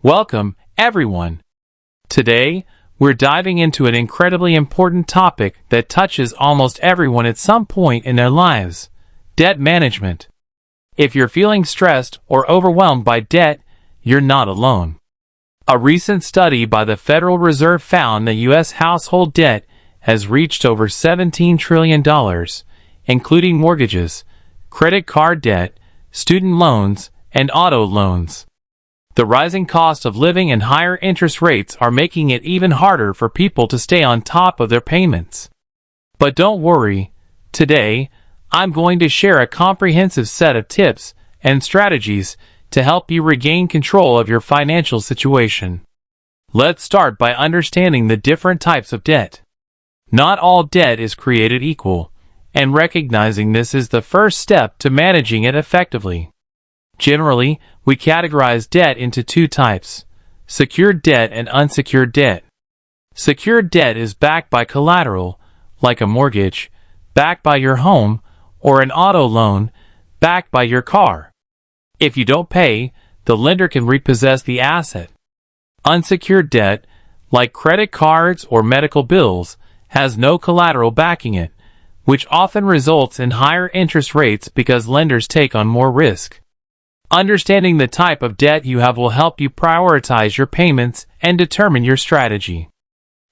Welcome, everyone. Today, we're diving into an incredibly important topic that touches almost everyone at some point in their lives: debt management. If you're feeling stressed or overwhelmed by debt, you're not alone. A recent study by the Federal Reserve found that U.S. household debt has reached over $17 trillion, including mortgages, credit card debt, student loans, and auto loans. The rising cost of living and higher interest rates are making it even harder for people to stay on top of their payments. But don't worry, today, I'm going to share a comprehensive set of tips and strategies to help you regain control of your financial situation. Let's start by understanding the different types of debt. Not all debt is created equal, and recognizing this is the first step to managing it effectively. Generally, we categorize debt into two types: secured debt and unsecured debt. Secured debt is backed by collateral, like a mortgage, backed by your home, or an auto loan, backed by your car. If you don't pay, the lender can repossess the asset. Unsecured debt, like credit cards or medical bills, has no collateral backing it, which often results in higher interest rates because lenders take on more risk. Understanding the type of debt you have will help you prioritize your payments and determine your strategy.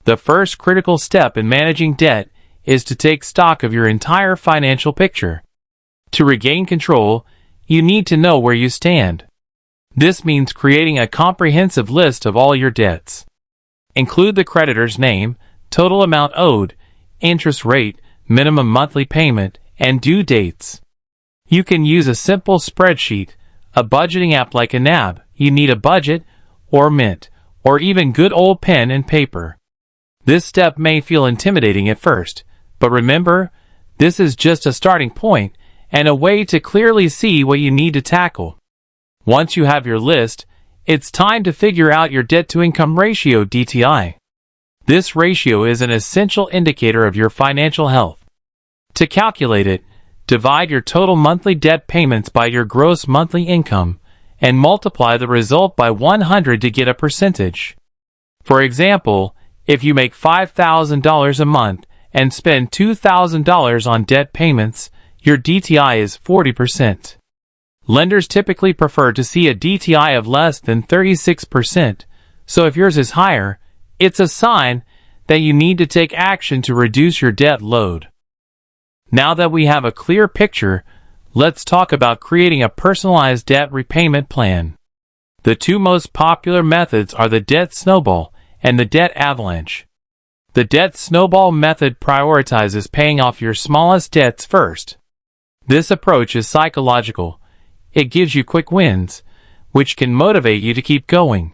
The first critical step in managing debt is to take stock of your entire financial picture. To regain control, you need to know where you stand. This means creating a comprehensive list of all your debts. Include the creditor's name, total amount owed, interest rate, minimum monthly payment, and due dates. You can use a simple spreadsheet, a budgeting app like a NAB, You Need a Budget, or Mint, or even good old pen and paper. This step may feel intimidating at first, but remember, this is just a starting point and a way to clearly see what you need to tackle. Once you have your list, it's time to figure out your debt-to-income ratio (DTI). This ratio is an essential indicator of your financial health. To calculate it, divide your total monthly debt payments by your gross monthly income and multiply the result by 100 to get a percentage. For example, if you make $5,000 a month and spend $2,000 on debt payments, your DTI is 40%. Lenders typically prefer to see a DTI of less than 36%, so if yours is higher, it's a sign that you need to take action to reduce your debt load. Now that we have a clear picture, let's talk about creating a personalized debt repayment plan. The two most popular methods are the debt snowball and the debt avalanche. The debt snowball method prioritizes paying off your smallest debts first. This approach is psychological. It gives you quick wins, which can motivate you to keep going.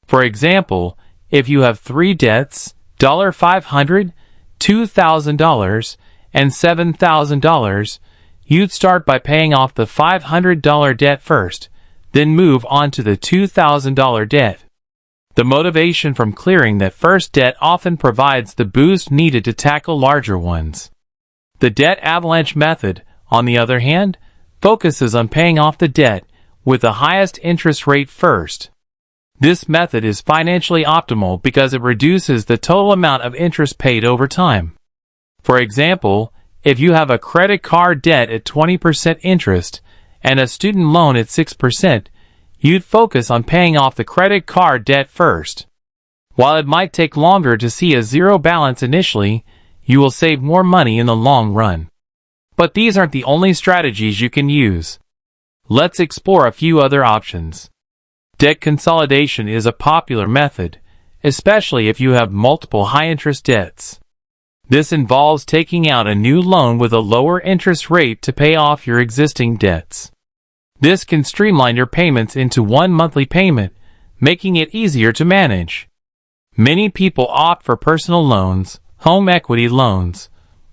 For example, if you have three debts, $500, $2,000, and $7,000, you'd start by paying off the $500 debt first, then move on to the $2,000 debt. The motivation from clearing that first debt often provides the boost needed to tackle larger ones. The debt avalanche method, on the other hand, focuses on paying off the debt with the highest interest rate first. This method is financially optimal because it reduces the total amount of interest paid over time. For example, if you have a credit card debt at 20% interest and a student loan at 6%, you'd focus on paying off the credit card debt first. While it might take longer to see a zero balance initially, you will save more money in the long run. But these aren't the only strategies you can use. Let's explore a few other options. Debt consolidation is a popular method, especially if you have multiple high-interest debts. This involves taking out a new loan with a lower interest rate to pay off your existing debts. This can streamline your payments into one monthly payment, making it easier to manage. Many people opt for personal loans, home equity loans,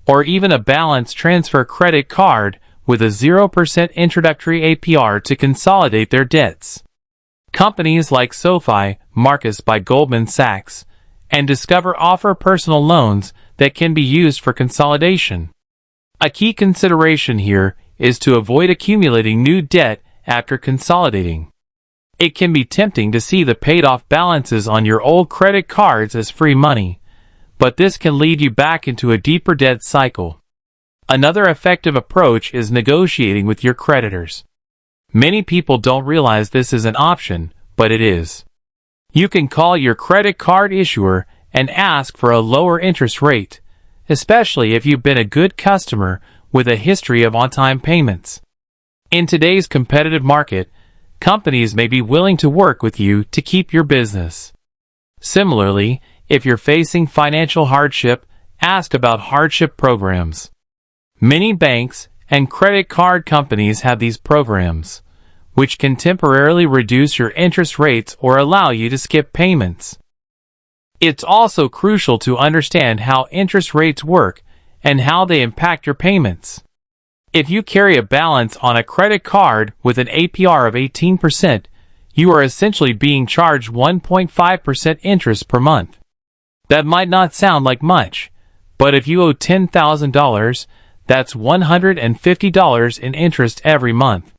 or even a balance transfer credit card with a 0% introductory APR to consolidate their debts. Companies like SoFi, Marcus by Goldman Sachs, and Discover offer personal loans that can be used for consolidation. A key consideration here is to avoid accumulating new debt after consolidating. It can be tempting to see the paid-off balances on your old credit cards as free money, but this can lead you back into a deeper debt cycle. Another effective approach is negotiating with your creditors. Many people don't realize this is an option, but it is. You can call your credit card issuer and ask for a lower interest rate, especially if you've been a good customer with a history of on-time payments. In today's competitive market, companies may be willing to work with you to keep your business. Similarly, if you're facing financial hardship, ask about hardship programs. Many banks and credit card companies have these programs, which can temporarily reduce your interest rates or allow you to skip payments. It's also crucial to understand how interest rates work and how they impact your payments. If you carry a balance on a credit card with an APR of 18%, you are essentially being charged 1.5% interest per month. That might not sound like much, but if you owe $10,000, that's $150 in interest every month.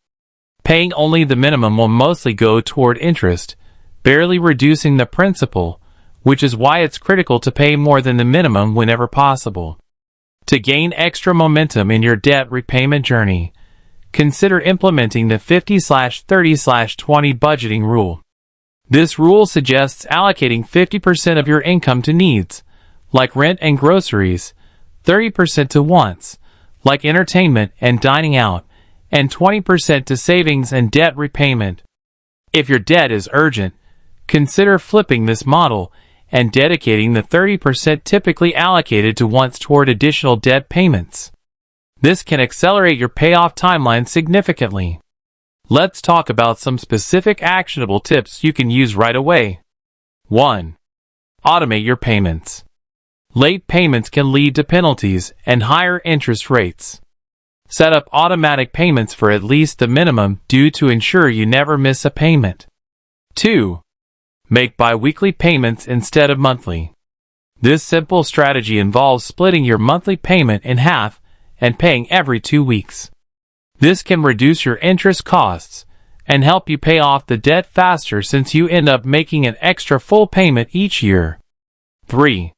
Paying only the minimum will mostly go toward interest, barely reducing the principal, which is why it's critical to pay more than the minimum whenever possible. To gain extra momentum in your debt repayment journey, consider implementing the 50/30/20 budgeting rule. This rule suggests allocating 50% of your income to needs, like rent and groceries, 30% to wants, like entertainment and dining out, and 20% to savings and debt repayment. If your debt is urgent, consider flipping this model and dedicating the 30% typically allocated to wants toward additional debt payments. This can accelerate your payoff timeline significantly. Let's talk about some specific actionable tips you can use right away. 1. Automate your payments. Late payments can lead to penalties and higher interest rates. Set up automatic payments for at least the minimum due to ensure you never miss a payment. 2. Make bi-weekly payments instead of monthly. This simple strategy involves splitting your monthly payment in half and paying every 2 weeks. This can reduce your interest costs and help you pay off the debt faster since you end up making an extra full payment each year. 3.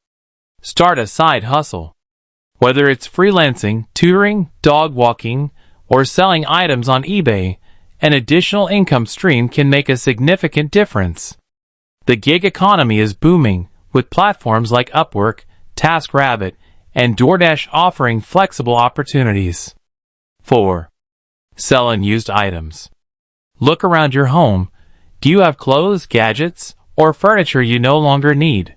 Start a side hustle. Whether it's freelancing, tutoring, dog walking, or selling items on eBay, an additional income stream can make a significant difference. The gig economy is booming, with platforms like Upwork, TaskRabbit, and DoorDash offering flexible opportunities. 4. Sell unused items. Look around your home. Do you have clothes, gadgets, or furniture you no longer need?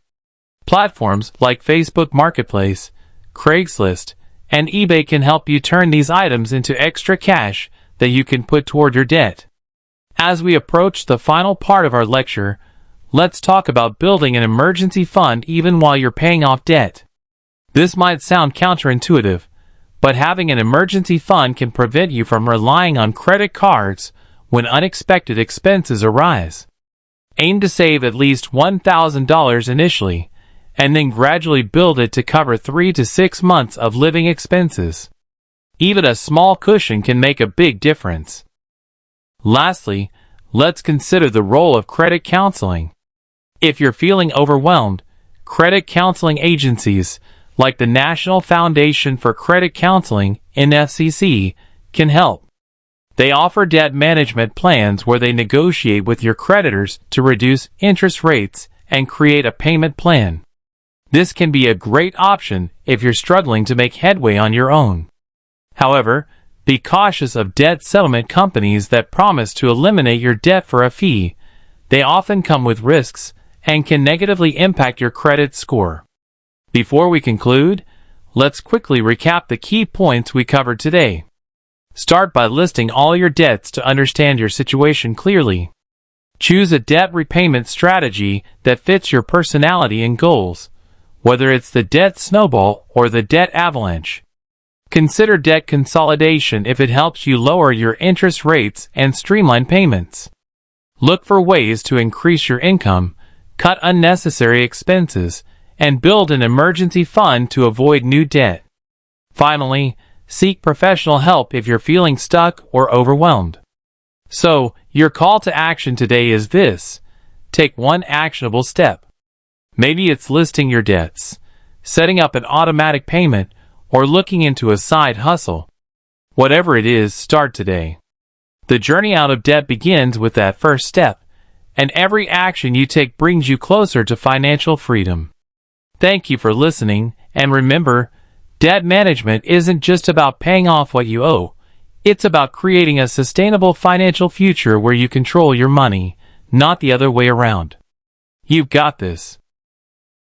Platforms like Facebook Marketplace, Craigslist, and eBay can help you turn these items into extra cash that you can put toward your debt. As we approach the final part of our lecture, let's talk about building an emergency fund even while you're paying off debt. This might sound counterintuitive, but having an emergency fund can prevent you from relying on credit cards when unexpected expenses arise. Aim to save at least $1,000 initially, and then gradually build it to cover 3 to 6 months of living expenses. Even a small cushion can make a big difference. Lastly, let's consider the role of credit counseling. If you're feeling overwhelmed, credit counseling agencies like the National Foundation for Credit Counseling, NFCC, can help. They offer debt management plans where they negotiate with your creditors to reduce interest rates and create a payment plan. This can be a great option if you're struggling to make headway on your own. However, be cautious of debt settlement companies that promise to eliminate your debt for a fee. They often come with risks and can negatively impact your credit score. Before we conclude, let's quickly recap the key points we covered today. Start by listing all your debts to understand your situation clearly. Choose a debt repayment strategy that fits your personality and goals, whether it's the debt Snowball or the debt Avalanche. Consider debt consolidation if it helps you lower your interest rates and streamline payments. Look for ways to increase your income, cut unnecessary expenses, and build an emergency fund to avoid new debt. Finally, seek professional help if you're feeling stuck or overwhelmed. So, your call to action today is this. Take one actionable step. Maybe it's listing your debts, setting up an automatic payment, or looking into a side hustle. Whatever it is, start today. The journey out of debt begins with that first step, and every action you take brings you closer to financial freedom. Thank you for listening, and remember, debt management isn't just about paying off what you owe. It's about creating a sustainable financial future where you control your money, not the other way around. You've got this.